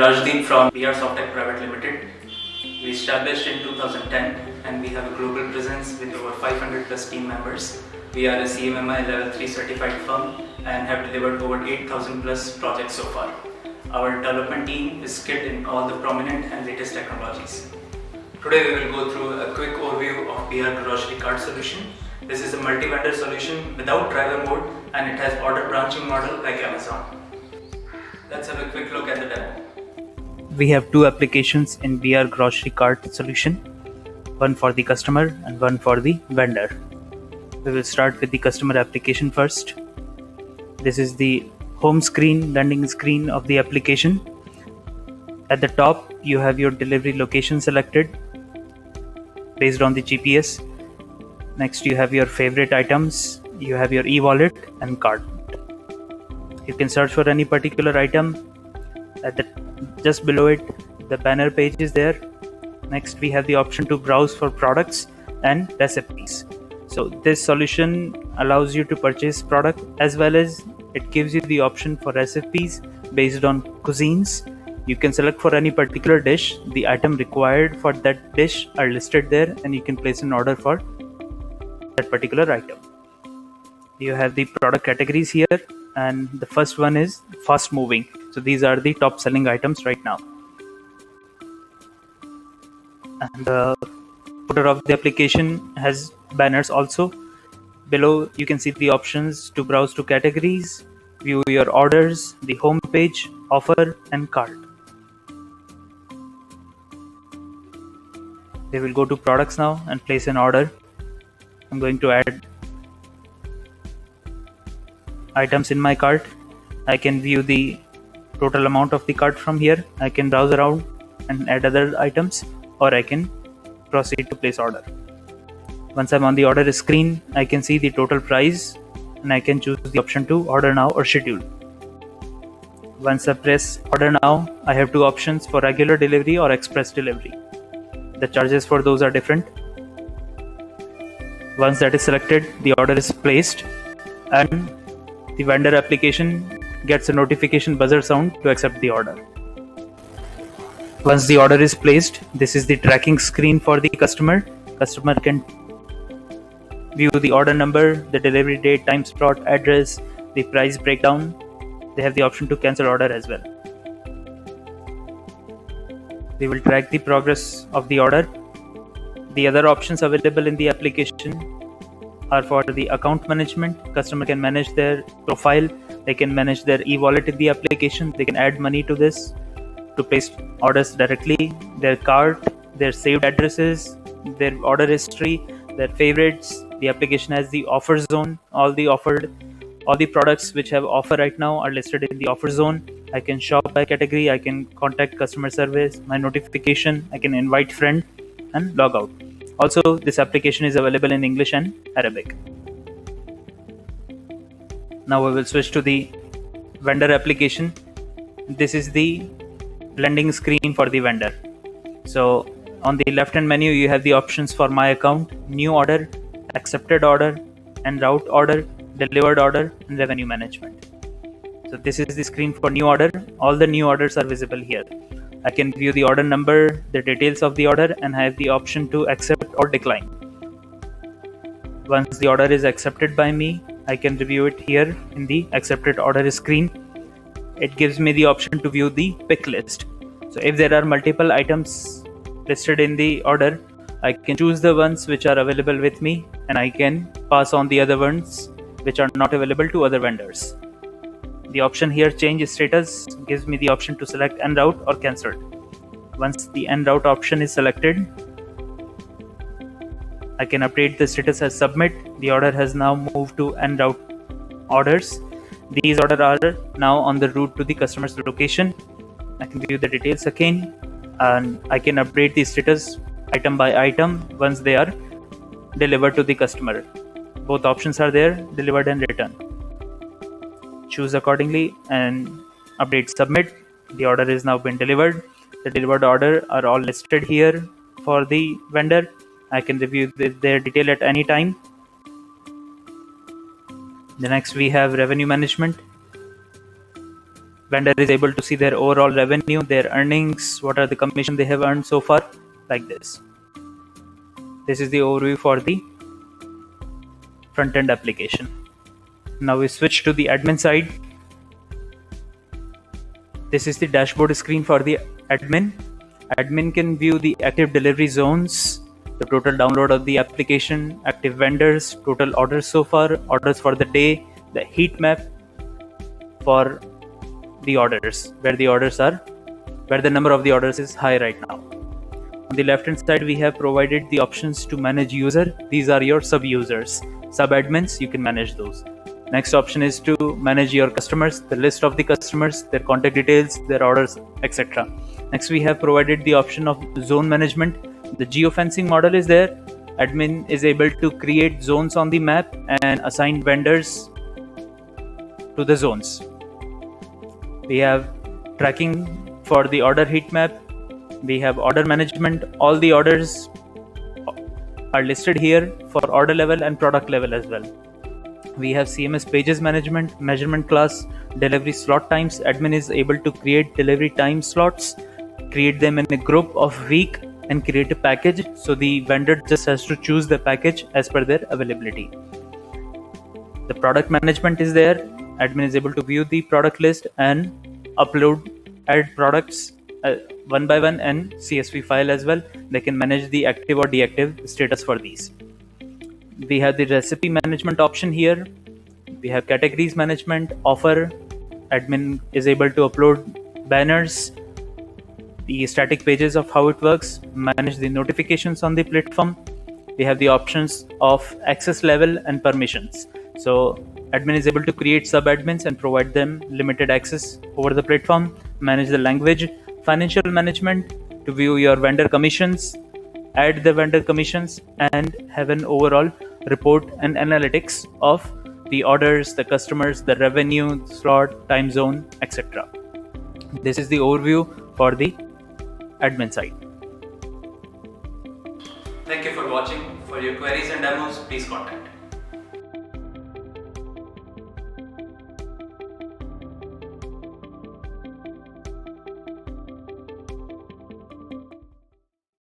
Rajdeep from BR Softech Private Limited. We established in 2010 and we have a global presence with over 500 plus team members. We are a CMMI level 3 certified firm and have delivered over 8,000 plus projects so far. Our development team is skilled in all the prominent and latest technologies. Today we will go through a quick overview of BR Grocery Cart solution. This is a multi-vendor solution without driver mode and it has order branching model like Amazon. Let's have a quick look at the demo. We have two applications in BR Grocery Cart solution, one for the customer and one for the vendor. We will start with the customer application first. This is the home screen, landing screen of the application. At the top, you have your delivery location selected based on the GPS. Next, you have your favorite items, you have your e-wallet and cart. You can search for any particular item. Just below it, the banner page is there. Next, we have the option to browse for products and recipes. So this solution allows you to purchase product as well as it gives you the option for recipes based on cuisines. You can select for any particular dish. The item required for that dish are listed there and you can place an order for that particular item. You have the product categories here and the first one is fast moving. So these are the top selling items right now. And the footer of the application has banners also. Below you can see the options to browse to categories, view your orders, the home page, offer and cart. We will go to products now and place an order. I'm going to add items in my cart. I can view the total amount of the cart from here. I can browse around and add other items, or I can proceed to place order. Once I'm on the order screen, I can see the total price and I can choose the option to order now or schedule. Once I press order now, I have two options for regular delivery or express delivery. The charges for those are different. Once that is selected, the order is placed and the vendor application gets a notification buzzer sound to accept the order. Once the order is placed, this is the tracking screen for the customer. Customer can view the order number, the delivery date, time slot, address, the price breakdown. They have the option to cancel order as well. We will track the progress of the order. The other options available in the application are for the account management. Customer can manage their profile, they can manage their e-wallet in the application, they can add money to this to place orders directly, their cart, their saved addresses, their order history, their favorites. The application has the offer zone. All the products which have offer right now are listed in the offer zone. I can shop by category, I can contact customer service, my notification, I can invite friend and log out. Also, this application is available in English and Arabic. Now we will switch to the vendor application. This is the landing screen for the vendor. So on the left hand menu, you have the options for my account, new order, accepted order, en route order, delivered order, and revenue management. So this is the screen for new order. All the new orders are visible here. I can view the order number, the details of the order, and have the option to accept or decline. Once the order is accepted by me, I can review it here in the accepted order screen. It gives me the option to view the pick list. So if there are multiple items listed in the order, I can choose the ones which are available with me and I can pass on the other ones which are not available to other vendors. The option here, change status, gives me the option to select en route or cancelled. Once the en route option is selected, I can update the status as submit. The order has now moved to en route orders. These orders are now on the route to the customer's location. I can view the details again and I can update the status item by item once they are delivered to the customer. Both options are there, delivered and returned. Choose accordingly and update submit. The order is now been delivered. The delivered order are all listed here for the vendor. I can review their detail at any time. The next we have revenue management. vendor is able to see their overall revenue, their earnings, what are the commission they have earned so far, like this. This is the overview for the front-end application. Now we switch to the admin side. This is the dashboard screen for the admin. Admin can view the active delivery zones, the total download of the application, active vendors, total orders so far, orders for the day, the heat map for the orders, where the number of the orders is high right now. On the left hand side, we have provided the options to manage user. These are your sub-users, sub-admins, you can manage those. Next option is to manage your customers, the list of the customers, their contact details, their orders, etc. Next, we have provided the option of zone management. The geofencing model is there. Admin is able to create zones on the map and assign vendors to the zones. We have tracking for the order heat map. We have order management. All the orders are listed here for order level and product level as well. We have CMS pages management, measurement class, delivery slot times. Admin is able to create delivery time slots, create them in a group of week, and create a package. So the vendor just has to choose the package as per their availability. The product management is there. Admin is able to view the product list and add products one by one and CSV file as well. They can manage the active or deactive status for these. We have the recipe management option here. We have categories management, offer. Admin is able to upload banners, the static pages of how it works, manage the notifications on the platform. We have the options of access level and permissions. So admin is able to create sub-admins and provide them limited access over the platform, manage the language, financial management to view your vendor commissions, add the vendor commissions, and have an overall report and analytics of the orders, the customers, the revenue, slot, time zone, etc. This is the overview for the admin side. Thank you for watching. For your queries and demos, please contact.